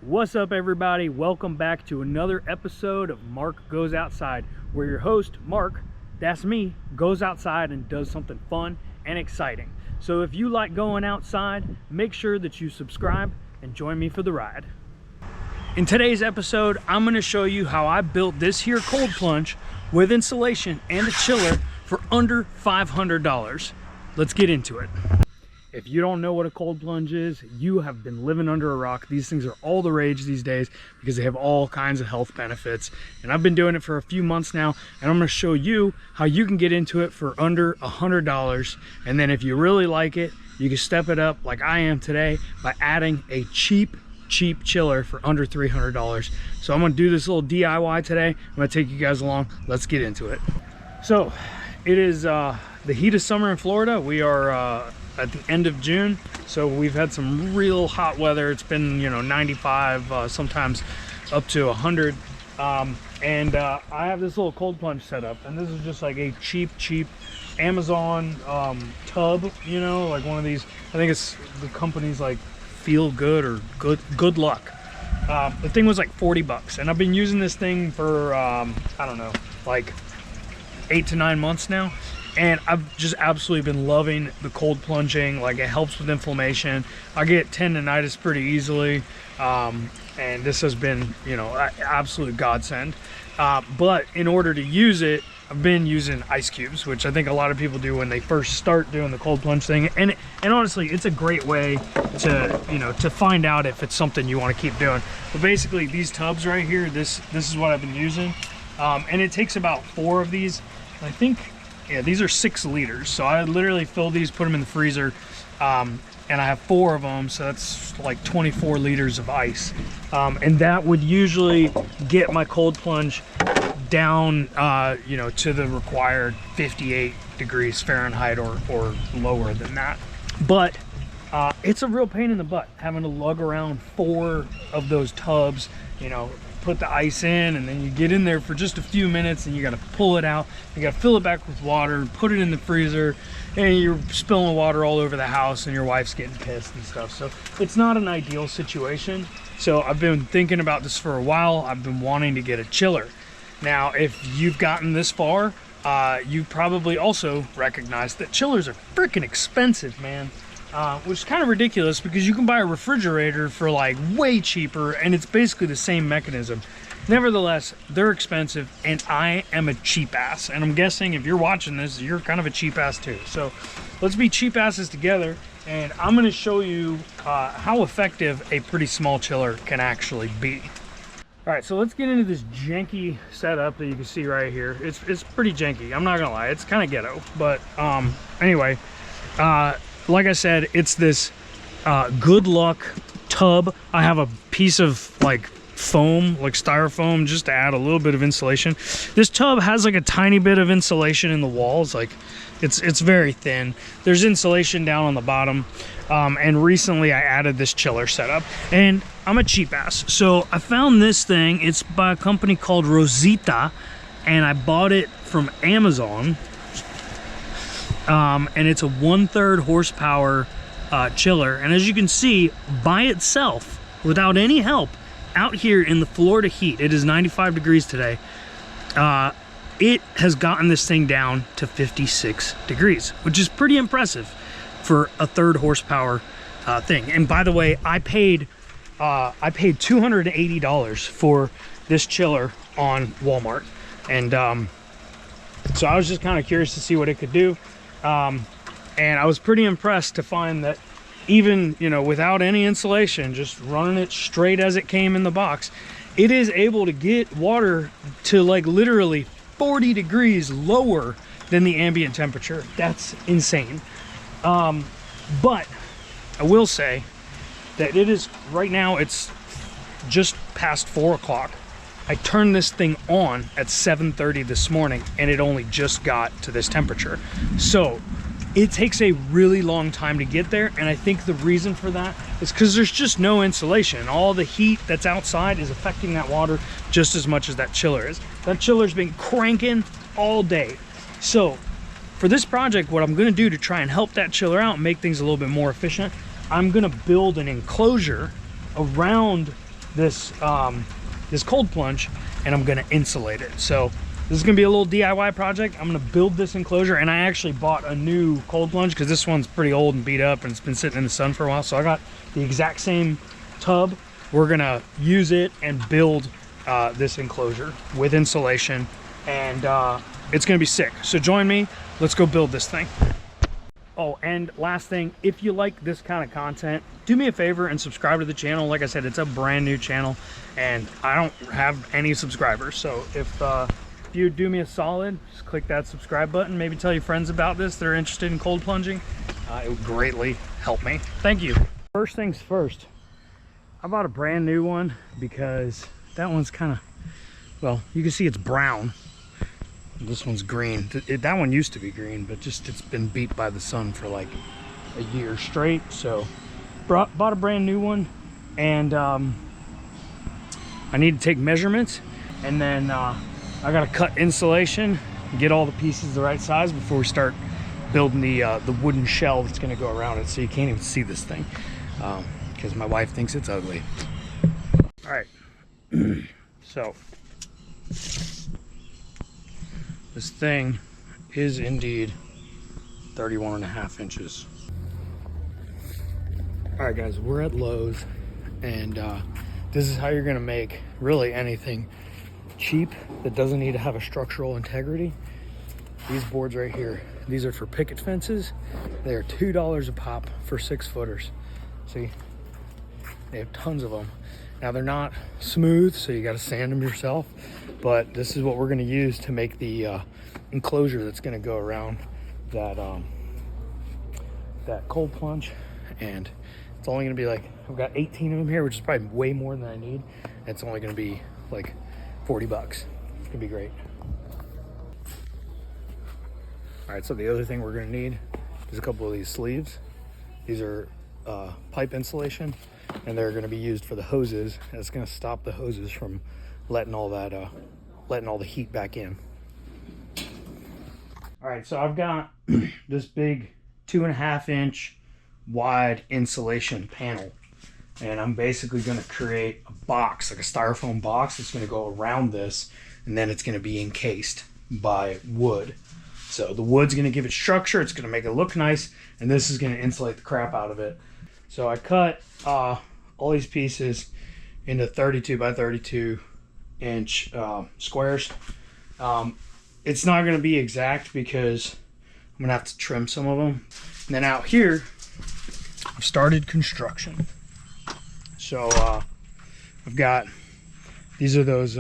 What's up, everybody? Welcome back to another episode of Mark Goes Outside, where your host, Mark, that's me, goes outside and does something fun and exciting. So if you like going outside, make sure that you subscribe and join me for the ride. In today's episode, I'm going to show you how I built this here cold plunge with insulation and a chiller for under $500. Let's get into it. If you don't know what a cold plunge is, you have been living under a rock. These things are all the rage these days because they have all kinds of health benefits. And I've been doing it for a few months now, and I'm going to show you how you can get into it for under $100. And then if you really like it, you can step it up like I am today by adding a cheap chiller for under $300. So I'm going to do this little DIY today. I'm going to take you guys along. Let's get into it. So it is the heat of summer in Florida. We are at the end of June, so we've had some real hot weather. It's been, 95, sometimes up to 100. I have this little cold plunge set up, and this is just like a cheap Amazon tub, like one of these. I think it's the company's like Feel Good or Good Luck. The thing was like 40 bucks, and I've been using this thing for I don't know, like 8 to 9 months now. And I've just absolutely been loving the cold plunging. Like, it helps with inflammation. I get tendonitis pretty easily. And this has been, absolute godsend. But in order to use it, I've been using ice cubes, which I think a lot of people do when they first start doing the cold plunge thing. And honestly, it's a great way to, to find out if it's something you want to keep doing. But basically, these tubs right here, this is what I've been using. And it takes about 4 of these. I think, yeah, these are 6 liters. So I literally fill these, put them in the freezer, and I have 4 of them. So that's like 24 liters of ice. And that would usually get my cold plunge down, to the required 58 degrees Fahrenheit or lower than that. But it's a real pain in the butt having to lug around 4 of those tubs, put the ice in, and then you get in there for just a few minutes and you got to pull it out. You got to fill it back with water, put it in the freezer, and you're spilling water all over the house and your wife's getting pissed and stuff. So it's not an ideal situation. So I've been thinking about this for a while. I've been wanting to get a chiller. Now, if you've gotten this far, you probably also recognize that chillers are freaking expensive, man. Which is kind of ridiculous because you can buy a refrigerator for like way cheaper, and it's basically the same mechanism. Nevertheless, they're expensive, and I am a cheap ass. And I'm guessing if you're watching this, you're kind of a cheap ass too. So let's be cheap asses together, and I'm going to show you how effective a pretty small chiller can actually be. All right, so let's get into this janky setup that you can see right here. It's pretty janky. I'm not gonna lie, it's kind of ghetto, but anyway. Like I said, it's this Good Luck tub. I have a piece of like foam, like styrofoam, just to add a little bit of insulation. This tub has like a tiny bit of insulation in the walls. Like it's very thin. There's insulation down on the bottom. And recently I added this chiller setup, and I'm a cheap ass. So I found this thing. It's by a company called Rosita, and I bought it from Amazon. And it's a 1/3 horsepower chiller, and as you can see, by itself, without any help, out here in the Florida heat, it is 95 degrees today, it has gotten this thing down to 56 degrees, which is pretty impressive for a 1/3 horsepower thing. And by the way, I paid $280 for this chiller on Walmart, and so I was just kind of curious to see what it could do. And I was pretty impressed to find that even, without any insulation, just running it straight as it came in the box, it is able to get water to like literally 40 degrees lower than the ambient temperature. That's insane. But I will say that it is, right now it's just past 4 o'clock. I turned this thing on at 7:30 this morning, and it only just got to this temperature. So it takes a really long time to get there, and I think the reason for that is because there's just no insulation. All the heat that's outside is affecting that water just as much as that chiller is. That chiller's been cranking all day. So for this project, what I'm gonna do to try and help that chiller out and make things a little bit more efficient, I'm gonna build an enclosure around this this cold plunge, and I'm gonna insulate it. So this is gonna be a little DIY project. I'm gonna build this enclosure, and I actually bought a new cold plunge because this one's pretty old and beat up and it's been sitting in the sun for a while. So I got the exact same tub. We're gonna use it and build this enclosure with insulation, and it's gonna be sick. So join me, let's go build this thing. Oh, and last thing, if you like this kind of content, do me a favor and subscribe to the channel. Like I said, it's a brand new channel and I don't have any subscribers. So if you do me a solid, just click that subscribe button. Maybe tell your friends about this that are interested in cold plunging. It would greatly help me. Thank you. First things first, I bought a brand new one because that one's kind of, well, you can see it's brown. This one's green. That one used to be green, but just it's been beat by the sun for like a year straight. So bought a brand new one, and I need to take measurements, and then I gotta cut insulation, get all the pieces the right size before we start building the wooden shell that's gonna go around it. So you can't even see this thing because my wife thinks it's ugly. All right, so this thing is indeed 31.5 inches. All right, guys, we're at Lowe's, and this is how you're gonna make really anything cheap that doesn't need to have a structural integrity. These boards right here, these are for picket fences. They are $2 a pop for 6-footers. See, they have tons of them. Now they're not smooth, so you gotta sand them yourself, but this is what we're gonna use to make the enclosure that's gonna go around that that cold plunge. And it's only gonna be like, I've got 18 of them here, which is probably way more than I need. It's only gonna be like 40 bucks. It's gonna be great. All right, so the other thing we're gonna need is a couple of these sleeves. These are pipe insulation, and they're gonna be used for the hoses, and it's gonna stop the hoses from letting all the heat back in. All right, so I've got this big 2.5 inch wide insulation panel, and I'm basically gonna create a box, like a styrofoam box that's gonna go around this, and then it's gonna be encased by wood. So the wood's gonna give it structure, it's gonna make it look nice, and this is gonna insulate the crap out of it. So I cut all these pieces into 32 by 32 inch squares. It's not going to be exact because I'm going to have to trim some of them. And then out here, I've started construction. So I've got, these are those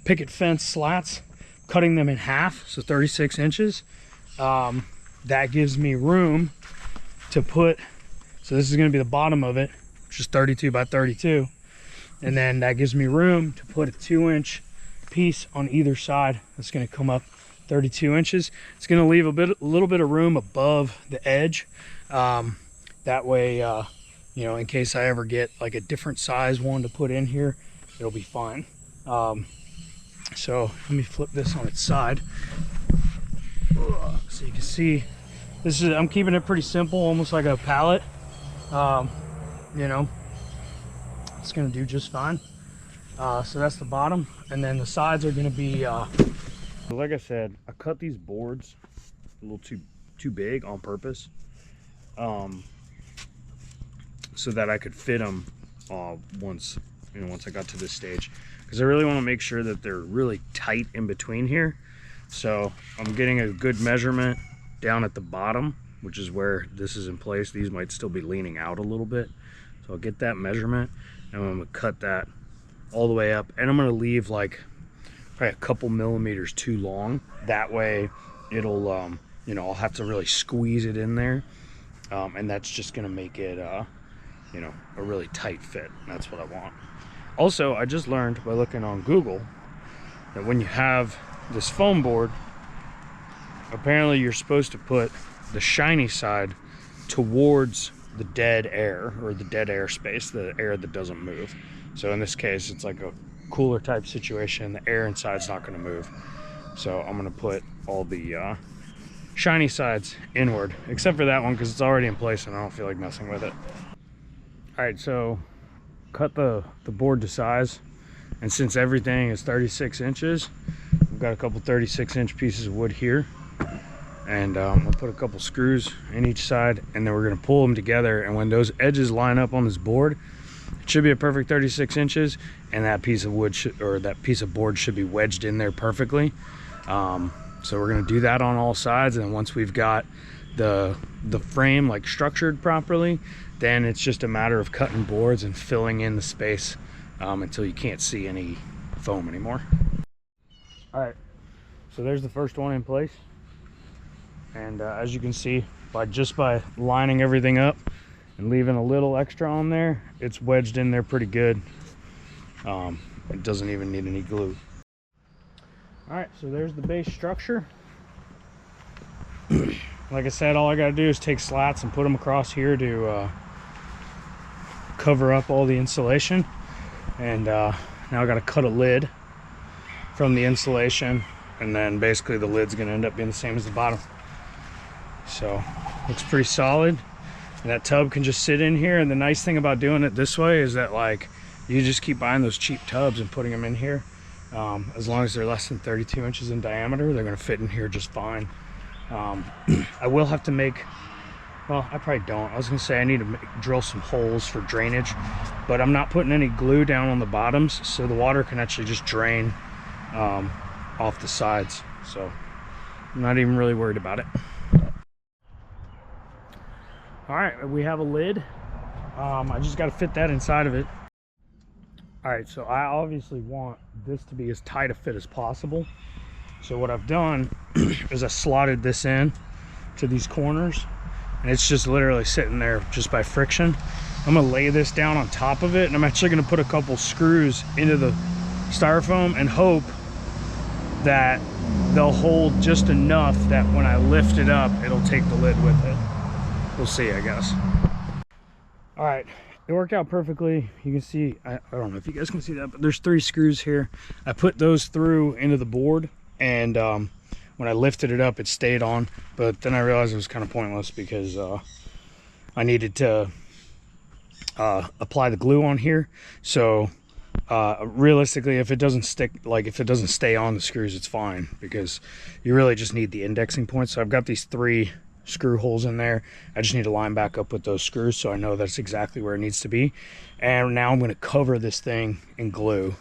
picket fence slats, cutting them in half, so 36 inches. That gives me room to put, so this is going to be the bottom of it, which is 32 by 32. And then that gives me room to put a 2-inch piece on either side. That's going to come up 32 inches. It's going to leave a little bit of room above the edge. That way, you know, in case I ever get like a different size one to put in here, it'll be fine. So let me flip this on its side so you can see. This is, I'm keeping it pretty simple, almost like a pallet. You know, it's gonna do just fine. So that's the bottom, and then the sides are gonna be like I said, I cut these boards a little too big on purpose, so that I could fit them once I got to this stage, because I really want to make sure that they're really tight in between here. So I'm getting a good measurement down at the bottom, which is where this is in place. These might still be leaning out a little bit, so I'll get that measurement, and I'm gonna cut that all the way up, and I'm gonna leave like probably a couple millimeters too long. That way it'll you know, I'll have to really squeeze it in there, and that's just gonna make it you know, a really tight fit. That's what I want. Also, I just learned by looking on Google that when you have this foam board, apparently you're supposed to put the shiny side towards the dead air, or the dead air space, the air that doesn't move. So in this case, it's like a cooler type situation. The air inside's not going to move. So I'm going to put all the shiny sides inward, except for that one because it's already in place and I don't feel like messing with it. All right, so cut the board to size, and since everything is 36 inches, we've got a couple 36-inch pieces of wood here, and I'll put a couple screws in each side, and then we're going to pull them together, and when those edges line up on this board, it should be a perfect 36 inches, and that piece of wood that piece of board should be wedged in there perfectly. So we're going to do that on all sides, and once we've got the frame like structured properly, then it's just a matter of cutting boards and filling in the space until you can't see any foam anymore. All right, so there's the first one in place, and as you can see, just by lining everything up and leaving a little extra on there, it's wedged in there pretty good. It doesn't even need any glue. All right, so there's the base structure. Like I said, all I gotta do is take slats and put them across here to cover up all the insulation. And now I gotta cut a lid from the insulation, and then basically the lid's gonna end up being the same as the bottom. So looks pretty solid, and that tub can just sit in here. And the nice thing about doing it this way is that, like, you just keep buying those cheap tubs and putting them in here. As long as they're less than 32 inches in diameter, they're gonna fit in here just fine. I will have to make, well, I probably don't. I was gonna say I need to drill some holes for drainage, but I'm not putting any glue down on the bottoms, so the water can actually just drain off the sides. So I'm not even really worried about it. All right, we have a lid. I just got to fit that inside of it. All right, so I obviously want this to be as tight a fit as possible. So what I've done is I slotted this in to these corners, and it's just literally sitting there just by friction. I'm gonna lay this down on top of it, and I'm actually gonna put a couple screws into the styrofoam and hope that they'll hold just enough that when I lift it up, it'll take the lid with it. We'll see, I guess. All right, it worked out perfectly. You can see, I don't know if you guys can see that, but there's 3 screws here. I put those through into the board, and when I lifted it up, it stayed on, but then I realized it was kind of pointless because I needed to apply the glue on here. So realistically, if it doesn't stick, like if it doesn't stay on the screws, it's fine, because you really just need the indexing points. So I've got these 3 screw holes in there. I just need to line back up with those screws so I know that's exactly where it needs to be. And now I'm going to cover this thing in glue,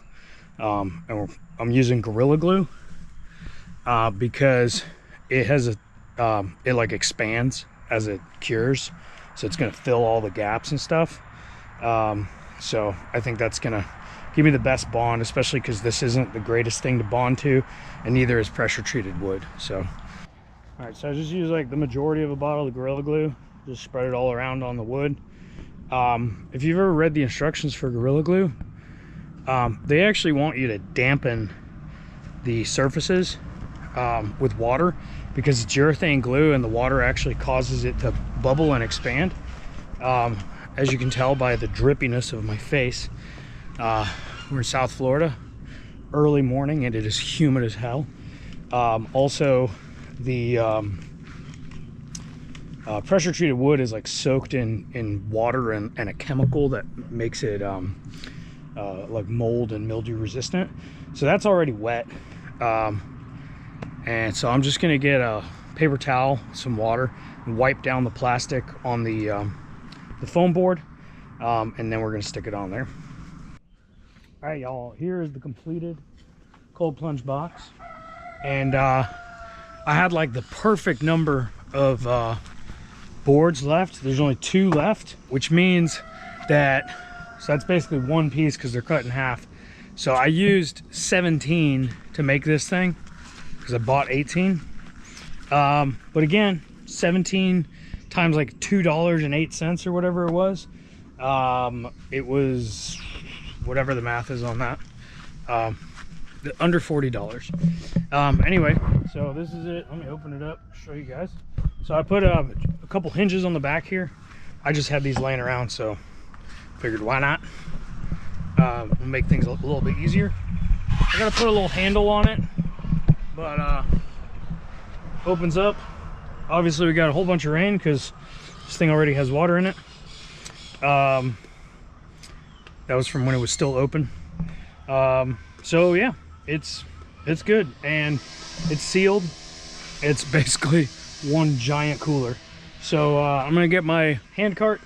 and I'm using Gorilla Glue because it has it like expands as it cures, so it's going to fill all the gaps and stuff. So I think that's going to give me the best bond, especially because this isn't the greatest thing to bond to, and neither is pressure treated wood. So all right, so I just use like the majority of a bottle of Gorilla Glue, just spread it all around on the wood. If you've ever read the instructions for Gorilla Glue, they actually want you to dampen the surfaces with water, because it's urethane glue and the water actually causes it to bubble and expand. As you can tell by the drippiness of my face, we're in South Florida, early morning, and it is humid as hell. Also, the pressure treated wood is like soaked in water and a chemical that makes it like mold and mildew resistant. So that's already wet. And so I'm just gonna get a paper towel, some water, and wipe down the plastic on the foam board, and then we're gonna stick it on there. All right, y'all, here is the completed cold plunge box, and I had like the perfect number of boards left. There's only 2 left, which means that, so that's basically 1 piece because they're cut in half. So I used 17 to make this thing because I bought 18. But again, 17 times like $2.08 or whatever it was. It was whatever the math is on that. Under $40. Anyway, so this is it. Let me open it up, show you guys. So I put a couple hinges on the back here. I just had these laying around, so figured why not. We'll make things a little bit easier. I gotta put a little handle on it, but opens up. Obviously we got a whole bunch of rain because this thing already has water in it. That was from when it was still open. So yeah, it's good, and it's sealed. It's basically one giant cooler. So I'm gonna get my hand cart.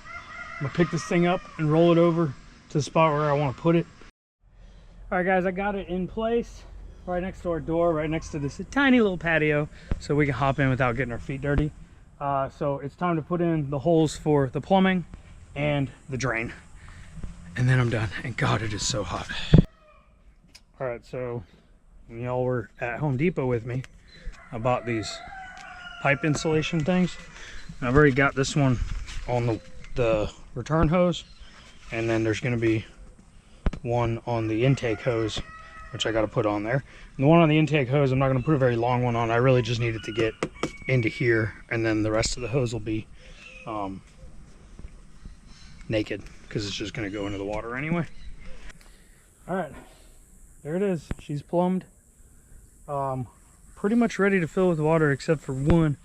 I'm gonna pick this thing up and roll it over to the spot where I want to put it. All right, guys, I got it in place right next to our door, right next to this tiny little patio, so we can hop in without getting our feet dirty. So it's time to put in the holes for the plumbing and the drain, and then I'm done. And God, it is so hot. All right, so when y'all were at Home Depot with me, I bought these pipe insulation things. I've already got this one on the return hose, and then there's going to be one on the intake hose, which I got to put on there. And the one on the intake hose, I'm not going to put a very long one on. I really just need it to get into here, and then the rest of the hose will be naked, because it's just going to go into the water anyway. All right, there it is. She's plumbed. Pretty much ready to fill with water, except for one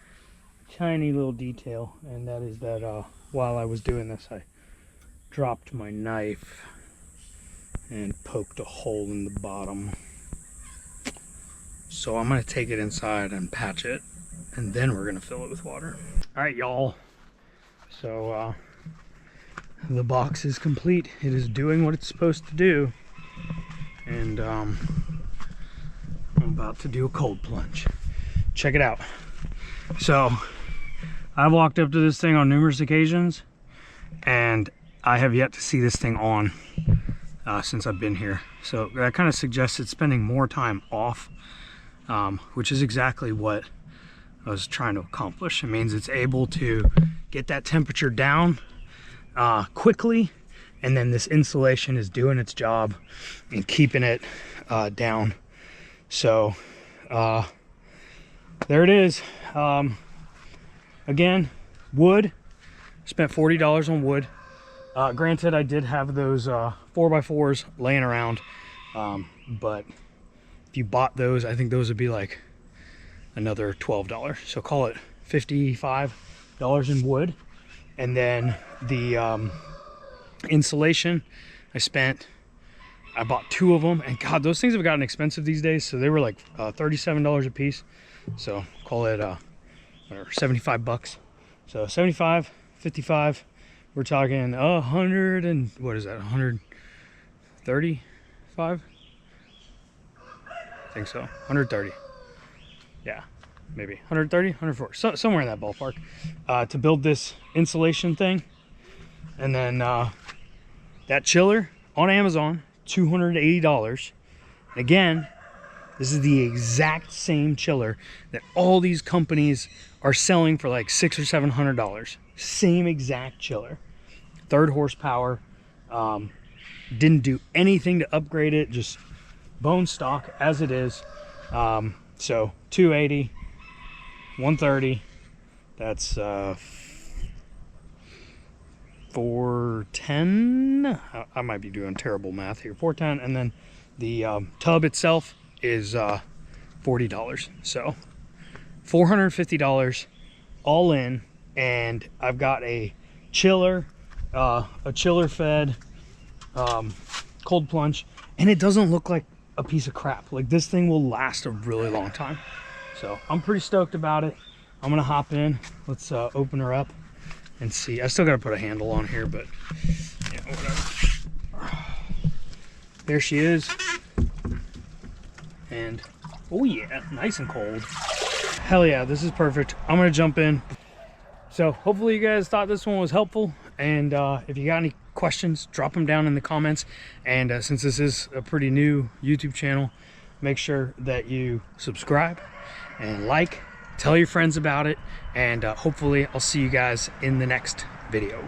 tiny little detail, and that is that while I was doing this, I dropped my knife and poked a hole in the bottom. So I'm gonna take it inside and patch it, and then we're gonna fill it with water. All right, y'all. So the box is complete. It is doing what it's supposed to do, and I'm about to do a cold plunge. Check it out. So I've walked up to this thing on numerous occasions, and I have yet to see this thing on since I've been here. So that kind of suggests it's spending more time off, which is exactly what I was trying to accomplish. It means it's able to get that temperature down quickly, and then this insulation is doing its job and keeping it down. So there it is. Again, wood. Spent $40 on wood. Granted, I did have those 4x4s laying around, but if you bought those, I think those would be like another $12. So call it $55 in wood. And then the insulation, I bought 2 of them, and God, those things have gotten expensive these days. So they were like $37 a piece. So call it whatever, 75 bucks. So 75, 55. We're talking 100 and what is that? 135? I think so. 130. Yeah, maybe 130, 140, so, somewhere in that ballpark, to build this insulation thing. And then that chiller on Amazon, $280. Again, this is the exact same chiller that all these companies are selling for like $600 or $700. Same exact chiller. 3rd horsepower. Didn't do anything to upgrade it, just bone stock as it is. So 280, 130. That's 410. I might be doing terrible math here. 410, and then the tub itself is $40. So $450 all in, and I've got a chiller fed cold plunge, and it doesn't look like a piece of crap. Like, this thing will last a really long time. So I'm pretty stoked about it. I'm gonna hop in. Let's open her up and see. I still gotta put a handle on here, but yeah, whatever. There she is. And oh yeah, nice and cold. Hell yeah, this is perfect. I'm gonna jump in. So hopefully you guys thought this one was helpful, and if you got any questions, drop them down in the comments. And since this is a pretty new YouTube channel, make sure that you subscribe and like, tell your friends about it, and hopefully I'll see you guys in the next video.